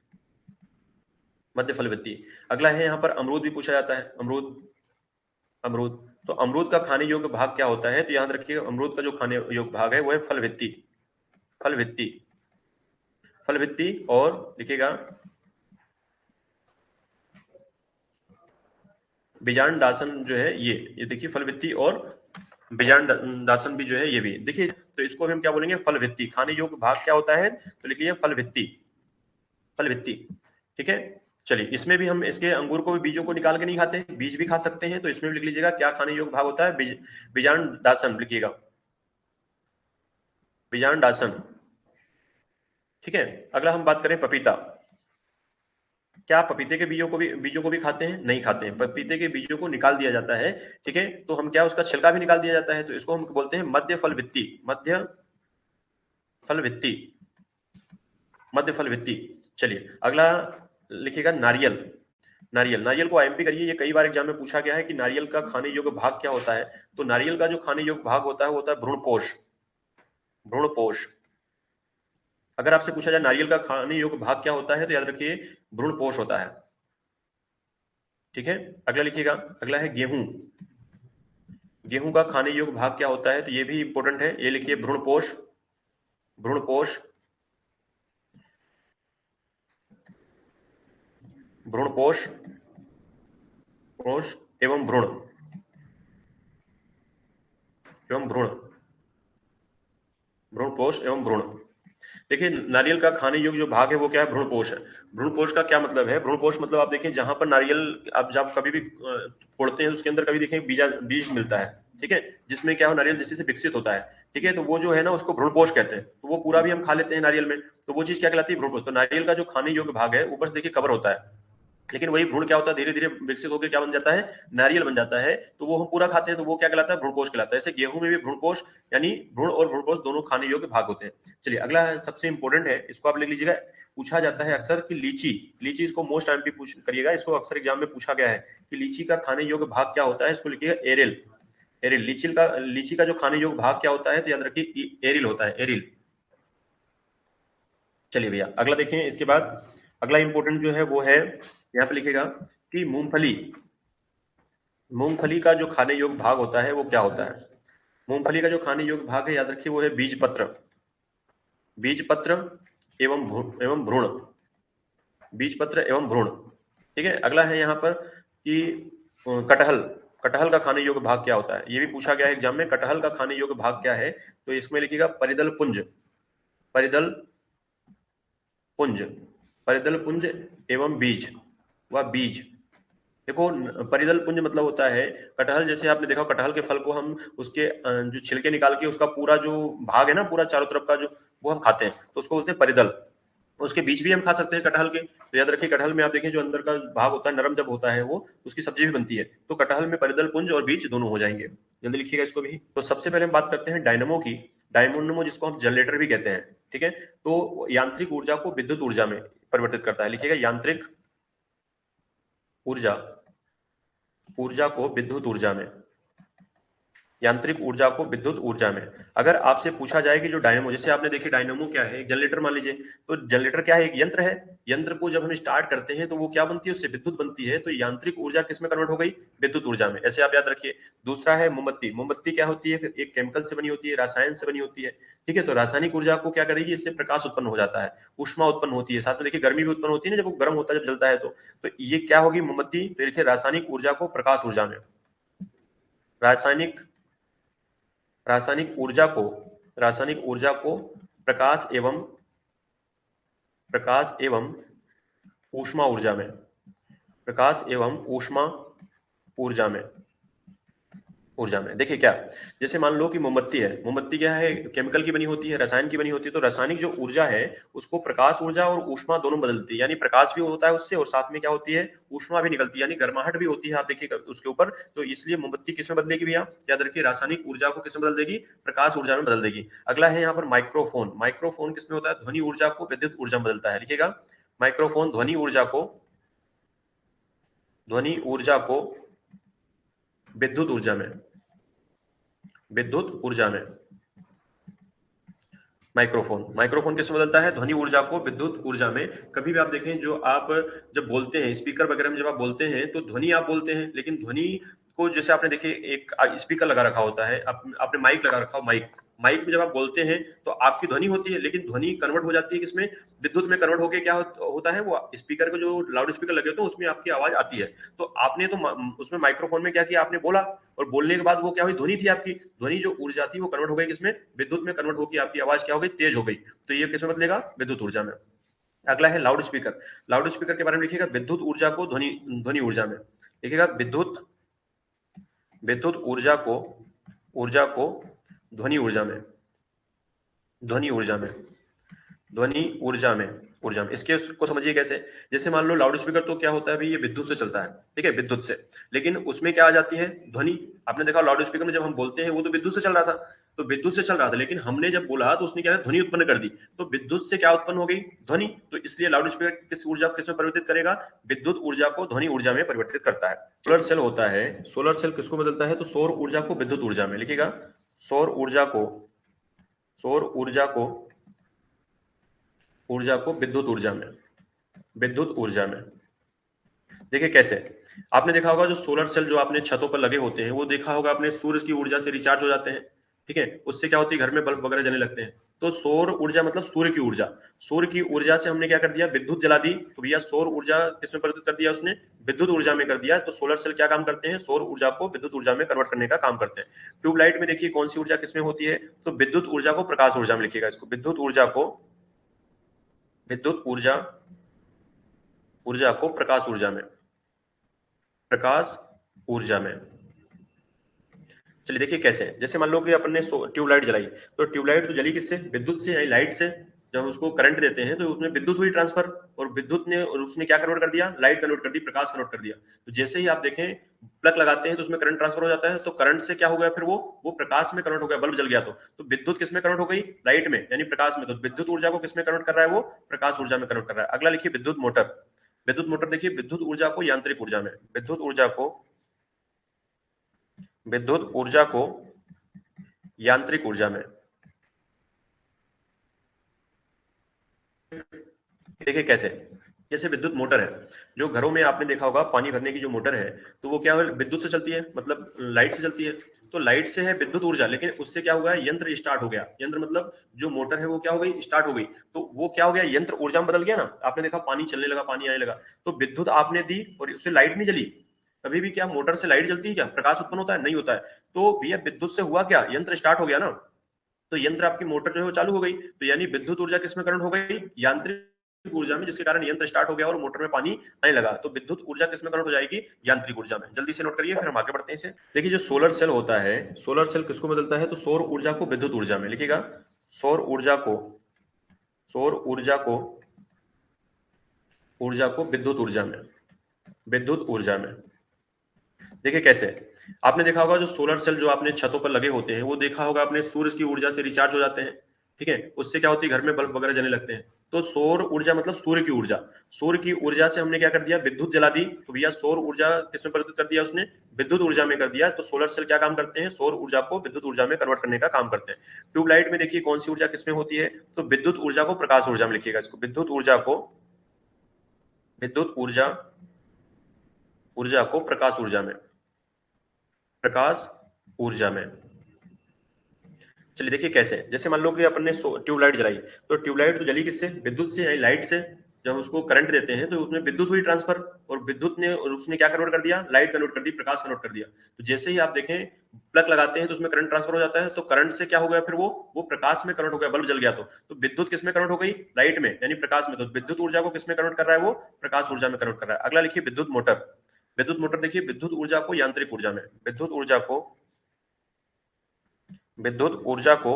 मध्य फल भित्ति। अगला है यहाँ पर अमरूद भी पूछा जाता है। अमरूद। अमरूद। तो अमरूद का खाने योग्य भाग क्या होता है, तो याद रखिए अमरूद का जो खाने योग्य भाग है वो है फल भित्ति। फल भित्ति। फल भित्ति। और लिखिएगा बीजांड दासन जो है ये देखिए फल भित्ति और बीजांड दासन भी जो है ये भी देखिए। तो इसको भी हम क्या बोलेंगे, फल भित्ति। खाने योग्य भाग क्या होता है, तो लिखिए फल भित्ति। फल भित्ति। ठीक है। चलिए इसमें भी हम इसके अंगूर को भी बीजों को निकाल के नहीं खाते, बीज भी खा सकते हैं, तो इसमें भी लिख लीजिएगा क्या खाने योग्य भाग होता है, बीजांड दासन लिखिएगा। बीजांड दासन। ठीक है। अगला हम बात करें पपीता। क्या आप पपीते के बीजों को भी खाते हैं? नहीं खाते हैं, पपीते के बीजों को निकाल दिया जाता है। ठीक है। तो हम क्या, उसका छिलका भी निकाल दिया जाता है, तो इसको हम बोलते हैं मध्य फल भित्ति। मध्य फल भित्ति। मध्य फल भित्ति। चलिए अगला लिखिएगा नारियल। नारियल। नारियल को आईएमपी करिए, ये कई बार एग्जाम में पूछा गया है कि नारियल का खाने योग्य भाग क्या होता है। तो नारियल का जो खाने योग्य भाग होता है वो होता है भ्रूणपोष। भ्रूणपोष। अगर आपसे पूछा जाए नारियल का खाने योग्य भाग क्या होता है, तो याद रखिए भ्रूणपोष होता है। ठीक है। अगला लिखिएगा, अगला है गेहूं। गेहूं का खाने योग्य भाग क्या होता है, तो ये भी इंपॉर्टेंट है, ये लिखिए भ्रूणपोष। भ्रूणपोष। भ्रूणपोष। कोश एवं भ्रूण। एवं भ्रूण। भ्रूणपोष एवं भ्रूण। देखिए नारियल का खाने योग्य जो भाग है वो क्या है, भ्रूणपोष है। भ्रूणपोष का क्या मतलब है, भ्रूणपोष मतलब आप देखिए जहां पर नारियल आप जब कभी भी फोड़ते हैं उसके अंदर कभी देखें बीज मिलता है। ठीक है। जिसमें क्या हो, नारियल जैसे से विकसित होता है। ठीक है। तो वो जो है ना उसको भ्रूणपोष कहते हैं, तो वो पूरा भी हम खा लेते हैं नारियल में। तो वो चीज क्या कहलाती है, भ्रूणपोष। तो नारियल का जो खाने योग्य भाग है ऊपर से देखिए कवर होता है, लेकिन वही भ्रूण क्या होता है, धीरे धीरे विकसित होकर क्या बन जाता है, नारियल बन जाता है। तो वो हम पूरा खाते हैं तो वो क्या कहलाता है, भ्रूणपोष कहलाता है। ऐसे गेहूं में भी भ्रूणपोष यानी भ्रूण और भ्रूणपोष दोनों खाने योग्य भाग होते हैं। चलिए अगला सबसे इंपॉर्टेंट है, इसको आप लिख लीजिएगा। पूछा जाता है अक्सर कि लीची। लीची इसको मोस्ट टाइम पे पूछ करिएगा, इसको अक्सर एग्जाम में पूछा गया है कि लीची का खाने योग्य भाग क्या होता है, इसको लिखिएगा एरिल। एरिल। लीची का जो खाने योग्य भाग क्या होता है, तो याद रखिए एरिल होता है, एरिल। चलिए भैया अगला देखें, इसके बाद अगला इंपॉर्टेंट जो है वो है, यहाँ पे लिखेगा कि मूंगफली। मूंगफली का जो खाने योग्य भाग होता है वो क्या होता है। मूंगफली का जो खाने योग्य भाग है याद रखिए वो है बीज पत्र। बीज पत्र एवं भ्रूण। बीज पत्र एवं भ्रूण। ठीक है। अगला है यहाँ पर कि कटहल। कटहल का खाने योग्य भाग क्या होता है, ये भी पूछा गया है एग्जाम में, कटहल का खाने योग्य भाग क्या है। तो इसमें लिखिएगा परिदल पुंज। परिदल पुंज। परिदल पुंज एवं बीज व बीज। देखो परिदल पुंज मतलब होता है कटहल, जैसे आपने देखा कटहल के फल को हम उसके जो छिलके निकाल के उसका पूरा जो भाग है ना, पूरा चारों तरफ का जो वो हम खाते हैं तो उसको बोलते हैं परिदल। उसके बीज भी हम खा सकते हैं कटहल के, तो याद रखिए कटहल में आप देखें जो अंदर का भाग होता है नरम जब होता है वो, उसकी सब्जी भी बनती है। तो कटहल में परिदल पुंज और बीज दोनों हो जाएंगे। जल्दी लिखिएगा इसको भी। तो सबसे पहले हम बात करते हैं डायनमो की। डायनमो जिसको हम जनरेटर भी कहते हैं। ठीक है। तो यांत्रिक ऊर्जा को विद्युत ऊर्जा में परिवर्तित करता है, लिखिएगा यांत्रिक ऊर्जा। ऊर्जा को विद्युत ऊर्जा में। यांत्रिक ऊर्जा को विद्युत ऊर्जा में। अगर आपसे पूछा जाए कि जो डायनेमो, जैसे आपने देखी डायनेमो क्या है, एक जनरेटर मान लीजिए, तो जनरेटर क्या है, एक यंत्र है। यंत्र को जब हम स्टार्ट करते हैं तो वो क्या बनती है, उससे विद्युत बनती है। तो यांत्रिक ऊर्जा किसमें कन्वर्ट हो गई, विद्युत ऊर्जा में। ऐसे आप याद रखिए। दूसरा है मोमबत्ती। मोमबत्ती क्या होती है, एक केमिकल से बनी होती है, रसायन से बनी होती है। ठीक है। तो रासायनिक ऊर्जा को क्या करेगी, इससे प्रकाश उत्पन्न हो जाता है, ऊष्मा उत्पन्न होती है, साथ में देखिए गर्मी भी उत्पन्न होती है ना, जब वो गर्म होता है, जब जलता है तो ये क्या होगी मोमबत्ती। तो देखिए रासायनिक ऊर्जा को प्रकाश ऊर्जा में। रासायनिक रासायनिक ऊर्जा को प्रकाश एवं ऊष्मा ऊर्जा में। प्रकाश एवं ऊष्मा ऊर्जा में। ऊर्जा में देखिए क्या, जैसे मान लो कि मोमबत्ती है, मोमबत्ती क्या है, केमिकल की बनी होती है, रसायन की बनी होती है, तो रासायनिक जो ऊर्जा है उसको प्रकाश ऊर्जा और ऊष्मा दोनों बदलती है, यानी प्रकाश भी होता है उससे और साथ में क्या होती है, ऊष्मा भी निकलती है, यानी गर्माहट भी होती है, आप देखिए उसके ऊपर। तो इसलिए मोमबत्ती किसमें बदलेगी भैया, याद रखिए रासायनिक ऊर्जा को किसमें बदल देगी, प्रकाश ऊर्जा में बदल देगी। अगला है यहाँ पर माइक्रोफोन, माइक्रोफोन किसमें होता है, ध्वनि ऊर्जा को विद्युत ऊर्जा में बदलता है, लिखिएगा माइक्रोफोन ध्वनि ऊर्जा को विद्युत ऊर्जा में, विद्युत ऊर्जा में माइक्रोफोन, माइक्रोफोन किसमें बदलता है, ध्वनि ऊर्जा को विद्युत ऊर्जा में। कभी भी आप देखें, जो आप जब बोलते हैं स्पीकर वगैरह में, जब आप बोलते हैं तो ध्वनि आप बोलते हैं, लेकिन ध्वनि को जैसे आपने देखिए एक स्पीकर लगा रखा होता है, आपने माइक लगा रखा हो, माइक माइक में जब आप बोलते हैं तो आपकी ध्वनि होती है, लेकिन ध्वनि कन्वर्ट हो जाती है किसमें, विद्युत में कन्वर्ट होकर क्या होता है, वो स्पीकर को जो लाउड स्पीकर लगे होते हैं उसमें आपकी आवाज आती है। तो आपने तो उसमें माइक्रोफोन में क्या किया, आपने बोला और बोलने के बाद वो क्या हुई, ध्वनि थी आपकी, ध्वनि जो ऊर्जा थी वो कन्वर्ट हो गई किसमें, विद्युत में कन्वर्ट होकर आपकी आवाज क्या हो गई, तेज हो गई। तो ये किसमें बदलेगा, विद्युत ऊर्जा में। अगला है लाउड स्पीकर, लाउड स्पीकर के बारे में लिखिएगा विद्युत ऊर्जा को ध्वनि ध्वनि ऊर्जा में, लिखिएगा विद्युत विद्युत ऊर्जा को ध्वनि ऊर्जा में, ध्वनि ऊर्जा में, ध्वनि ऊर्जा में इसके को समझिए कैसे। जैसे मान लो लाउड स्पीकर तो क्या होता है भाई, ये विद्युत से चलता है, ठीक है, विद्युत से, लेकिन उसमें क्या आ जाती है, ध्वनि। आपने देखा लाउड स्पीकर में जब हम बोलते हैं वो तो विद्युत से चल रहा था, तो विद्युत से चल रहा था, लेकिन हमने जब बोला तो उसने क्या है, ध्वनि उत्पन्न कर दी, तो विद्युत से क्या उत्पन्न हो गई, ध्वनि। तो इसलिए लाउड स्पीकर किस ऊर्जा को किसमें परिवर्तित करेगा, विद्युत ऊर्जा को ध्वनि ऊर्जा में परिवर्तित करता है। सोलर सेल होता है, सोलर सेल किसको बदलता है, तो सौर ऊर्जा को विद्युत ऊर्जा में, लिखिएगा सौर ऊर्जा को, सौर ऊर्जा को विद्युत ऊर्जा में, विद्युत ऊर्जा में। देखिए कैसे, आपने देखा होगा जो सोलर सेल जो आपने छतों पर लगे होते हैं, वो देखा होगा आपने सूर्य की ऊर्जा से रिचार्ज हो जाते हैं, ठीक है, उससे क्या होती है, घर में बल्ब वगैरह जलने लगते हैं। तो सौर ऊर्जा मतलब सूर्य की ऊर्जा, सूर्य की ऊर्जा से हमने क्या कर दिया, विद्युत जला दी, तो भैया सौर ऊर्जा किसमें परिवर्तित कर दिया उसने, विद्युत ऊर्जा में कर दिया। तो सोलर सेल क्या काम करते हैं, सौर ऊर्जा को विद्युत ऊर्जा में कन्वर्ट करने का काम करते हैं। ट्यूबलाइट में देखिए कौन सी ऊर्जा किसमें होती है, तो विद्युत ऊर्जा को प्रकाश ऊर्जा में, लिखिएगा इसको विद्युत ऊर्जा को प्रकाश ऊर्जा में, प्रकाश ऊर्जा में। चलिए देखिए कैसे, जैसे मान लो कि अपन ने ट्यूबलाइट जलाई, तो ट्यूबलाइट तो जली किससे, विद्युत से, यानी लाइट से। जब हम उसको करंट देते हैं तो उसमें विद्युत हुई ट्रांसफर, और विद्युत ने, और उसने क्या कन्वर्ट कर दिया, लाइट कन्वर्ट कर दी, प्रकाश कन्वर्ट कर दिया। तो जैसे ही आप देखें प्लग लगाते हैं तो उसमें करंट ट्रांसफर हो जाता है, तो करंट से क्या हो गया फिर वो प्रकाश में कन्वर्ट हो गया, बल्ब जल गया। तो विद्युत किस में कन्वर्ट हो गई, लाइट में, यानी प्रकाश में। तो विद्युत ऊर्जा को किस में कन्वर्ट कर रहा है, वो प्रकाश ऊर्जा में कन्वर्ट कर रहा है। अगला लिखिए विद्युत मोटर, विद्युत मोटर देखिए विद्युत ऊर्जा को यांत्रिक ऊर्जा में, विद्युत ऊर्जा को यांत्रिक ऊर्जा में। देखिए कैसे, जैसे विद्युत मोटर है, जो घरों में आपने देखा होगा पानी भरने की जो मोटर है, तो वो क्या है, विद्युत से चलती है, मतलब लाइट से चलती है। तो लाइट से है विद्युत ऊर्जा, लेकिन उससे क्या हुआ, यंत्र स्टार्ट हो गया, यंत्र मतलब जो मोटर है वो क्या हो गई, स्टार्ट हो गई। तो वो क्या हो गया, यंत्र ऊर्जा में बदल गया ना। आपने देखा पानी चलने लगा, पानी आने लगा, तो विद्युत आपने दी और उससे लाइट नहीं जली। कभी भी क्या मोटर से लाइट जलती है क्या, प्रकाश उत्पन्न होता है, नहीं होता है। तो भैया विद्युत से हुआ क्या, यंत्र स्टार्ट हो गया ना, तो यंत्र आपकी मोटर जो है वो चालू हो गई। तो यानी विद्युत ऊर्जा किसमें कन्वर्ट हो गई, यांत्रिक ऊर्जा में, जिसके कारण यंत्र स्टार्ट हो गया और मोटर में पानी आने लगा। तो विद्युत ऊर्जा किसमें कन्वर्ट हो जाएगी, यांत्रिक ऊर्जा में। जल्दी से नोट करिए, फिर हम आगे बढ़ते हैं इसे। देखिए जो सोलर सेल होता है, सोलर सेल किसको बदलता है, तो सौर ऊर्जा को विद्युत ऊर्जा में, लिखिएगा सौर ऊर्जा को, सौर ऊर्जा को विद्युत ऊर्जा में, विद्युत ऊर्जा में। देखिए कैसे, आपने देखा होगा जो सोलर सेल जो आपने छतों पर लगे होते हैं, वो देखा होगा आपने सूर्य की ऊर्जा से रिचार्ज हो जाते हैं, ठीक है, उससे क्या होती है, घर में बल्ब वगैरह जलने लगते हैं। तो सौर ऊर्जा मतलब सूर्य की ऊर्जा, सूर्य की ऊर्जा से हमने क्या कर दिया, विद्युत जला दी। तो भैया सौर ऊर्जा किसमें परिवर्तित कर दिया उसने, विद्युत ऊर्जा में कर दिया। तो सोलर सेल क्या काम करते हैं, सौर ऊर्जा को विद्युत ऊर्जा में कन्वर्ट करने का काम करते हैं। ट्यूबलाइट में देखिए कौन सी ऊर्जा किसमें होती है, तो विद्युत ऊर्जा को प्रकाश ऊर्जा में, लिखिएगा इसको विद्युत ऊर्जा को प्रकाश ऊर्जा में, प्रकाश ऊर्जा में। चलिए देखिए कैसे, जैसे मान लो कि अपन ने ट्यूबलाइट जलाई, तो ट्यूबलाइट तो जली किससे, विद्युत से, यानी लाइट से। जब उसको करंट देते हैं तो उसमें विद्युत हुई ट्रांसफर, और विद्युत ने, और उसने क्या कन्वर्ट कर दिया, लाइट कन्वर्ट कर दी, प्रकाश कन्वर्ट कर दिया। तो जैसे ही आप देखें प्लग लगाते हैं तो उसमें करंट ट्रांसफर हो जाता है, तो करंट से क्या हो गया फिर वो प्रकाश में कन्वर्ट हो गया, बल्ब जल गया। तो विद्युत किस में कन्वर्ट हो गई, लाइट में, यानी प्रकाश में। तो विद्युत ऊर्जा को किस में कन्वर्ट कर रहा है, वो प्रकाश ऊर्जा में कन्वर्ट कर रहा है। अगला लिखिए विद्युत मोटर, विद्युत मोटर देखिए विद्युत ऊर्जा को यांत्रिक ऊर्जा में, विद्युत ऊर्जा को विद्युत ऊर्जा को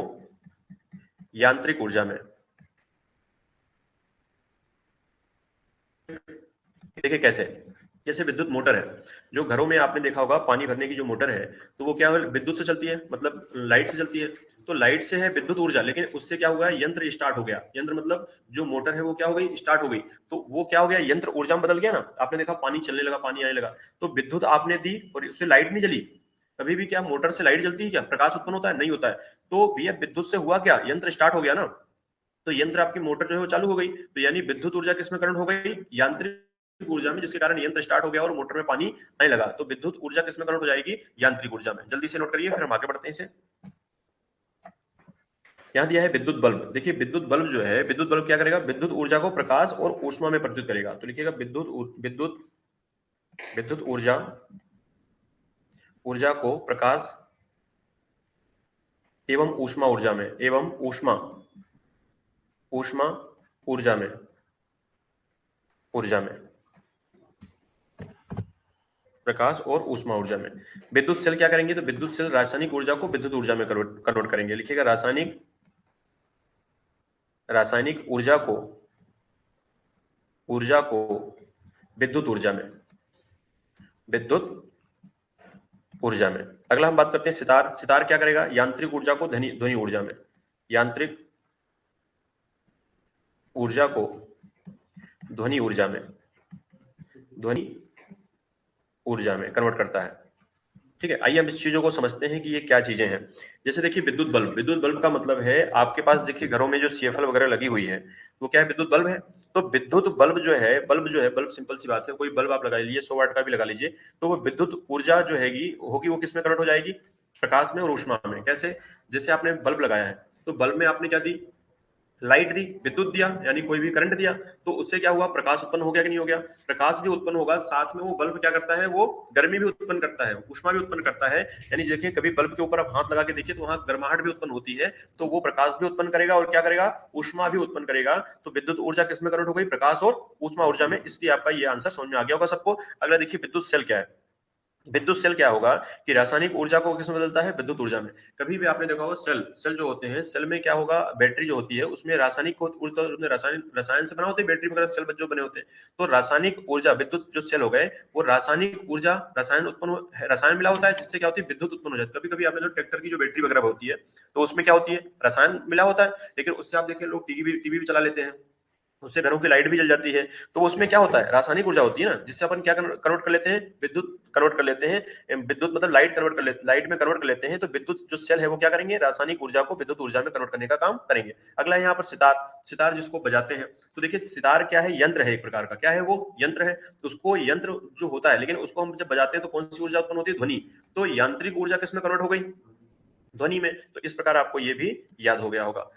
यांत्रिक ऊर्जा में, देखिए कैसे, जैसे विद्युत मोटर है, जो घरों में आपने देखा होगा पानी भरने की जो मोटर है, तो वो क्या है, विद्युत से चलती है, मतलब लाइट से चलती है। तो लाइट से है विद्युत ऊर्जा, लेकिन उससे क्या हुआ, यंत्र स्टार्ट हो गया, यंत्र मतलब जो मोटर है वो क्या हो गई, स्टार्ट हो गई। तो वो क्या हो गया, यंत्र ऊर्जा में बदल गया ना। आपने देखा पानी चलने लगा, पानी आने लगा, तो विद्युत आपने दी और उससे लाइट नहीं जली। कभी भी क्या मोटर से लाइट जलती है क्या, प्रकाश उत्पन्न होता है, नहीं होता है। तो भैया विद्युत से हुआ क्या, यंत्र स्टार्ट हो गया ना। तो यंत्र आपकी मोटर जो है वो चालू हो गई, तो यानी विद्युत ऊर्जा किसमें कन्वर्ट हो गई, यांत्रिक ऊर्जा में, जिसके कारण यंत्र स्टार्ट हो गया और मोटर में पानी आने लगा। तो विद्युत ऊर्जा किसमें कन्वर्ट हो जाएगी, यांत्रिक ऊर्जा में। जल्दी से नोट करिए, फिर हम आगे बढ़ते हैं इसे। यहाँ दिया है विद्युत बल्ब। देखिए विद्युत बल्ब जो है, विद्युत बल्ब क्या करेगा, विद्युत ऊर्जा को प्रकाश और ऊष्मा में परिवर्तित करेगा। तो लिखिएगा विद्युत विद्युत ऊर्जा ऊर्जा को प्रकाश एवं ऊष्मा ऊर्जा में, एवं ऊष्मा ऊष्मा ऊर्जा में प्रकाश और ऊष्मा ऊर्जा में। विद्युत सेल क्या करेंगे, तो विद्युत सेल रासायनिक ऊर्जा को विद्युत ऊर्जा में कन्वर्ट करेंगे। लिखिएगा रासायनिक रासायनिक ऊर्जा को विद्युत ऊर्जा में, विद्युत ऊर्जा में। अगला हम बात करते हैं सितार। सितार क्या करेगा, यांत्रिक ऊर्जा को ध्वनि ध्वनि ऊर्जा में, यांत्रिक ऊर्जा को ध्वनि ऊर्जा में, ध्वनि ऊर्जा में कन्वर्ट करता है। ठीक है, आइए हम इस चीजों को समझते हैं कि ये क्या चीजें हैं। जैसे देखिए विद्युत बल्ब, विद्युत बल्ब का मतलब है आपके पास देखिए घरों में जो सीएफएल वगैरह लगी हुई है, वो क्या है, विद्युत बल्ब है। तो विद्युत बल्ब जो है, बल्ब सिंपल सी बात है, कोई बल्ब आप लगा लीजिए 100 वाट का भी लगा लीजिए, तो वो विद्युत ऊर्जा जो हैगी होगी वो किसमें कन्वर्ट हो जाएगी, प्रकाश में और ऊष्मा में। कैसे, जैसे आपने बल्ब लगाया है, तो बल्ब में आपने क्या दी, लाइट दी, विद्युत दिया, यानी कोई भी करंट दिया, तो उससे क्या हुआ, प्रकाश उत्पन्न हो गया कि नहीं हो गया, प्रकाश भी उत्पन्न होगा, साथ में वो बल्ब क्या करता है, वो गर्मी भी उत्पन्न करता है, ऊष्मा भी उत्पन्न करता है। यानी देखिए कभी बल्ब के ऊपर आप हाथ लगा के देखिए तो वहां गर्माहट भी उत्पन्न होती है, तो वो प्रकाश भी उत्पन्न करेगा और क्या करेगा, ऊष्मा भी उत्पन्न करेगा। तो विद्युत ऊर्जा किसमें कन्वर्ट हो गई, प्रकाश और ऊष्मा ऊर्जा में। इसलिए आपका ये आंसर समझ में आ गया होगा सबको। अगला देखिए विद्युत सेल क्या है। विद्युत सेल क्या होगा कि रासायनिक ऊर्जा को किसमें बदलता है, विद्युत ऊर्जा में। कभी भी आपने देखा होगा सेल सेल जो होते हैं, सेल में क्या होगा, बैटरी जो होती है उसमें रासायनिक ऊर्जा, रसायन से बना होते हैं बैटरी वगैरह, सेल जो बने होते हैं। तो रासायनिक ऊर्जा, विद्युत जो सेल हो गए, वो रासायनिक ऊर्जा, रसायन मिला होता है, जिससे क्या होती है, विद्युत उत्पन्न हो जाती है। कभी कभी आपने जो ट्रैक्टर की जो बैटरी वगैरह होती है, तो उसमें क्या होती है, रसायन मिला होता है, लेकिन उससे आप देखें लोग टीवी भी चला लेते हैं, उससे घरों की लाइट भी जल जाती है। तो उसमें क्या होता है, रासायनिक ऊर्जा होती है ना, जिससे अपन क्या कन्वर्ट कर लेते हैं, विद्युत कन्वर्ट कर लेते हैं, विद्युत मतलब लाइट कन्वर्ट कर लेते, लाइट में कन्वर्ट कर लेते हैं। तो विद्युत जो सेल है वो क्या करेंगे, रासायनिक ऊर्जा को विद्युत ऊर्जा में कन्वर्ट करने का काम करेंगे। अगला यहाँ पर सितार। सितार जिसको बजाते हैं, तो देखिए सितार क्या है, यंत्र है एक प्रकार का। क्या है वो, यंत्र है। तो उसको यंत्र जो होता है, लेकिन उसको हम जब बजाते हैं तो कौन सी ऊर्जा उत्पन्न होती है, ध्वनि। तो यांत्रिक ऊर्जा किसमें कन्वर्ट हो गई, ध्वनि में। तो इस प्रकार आपको ये भी याद हो गया होगा।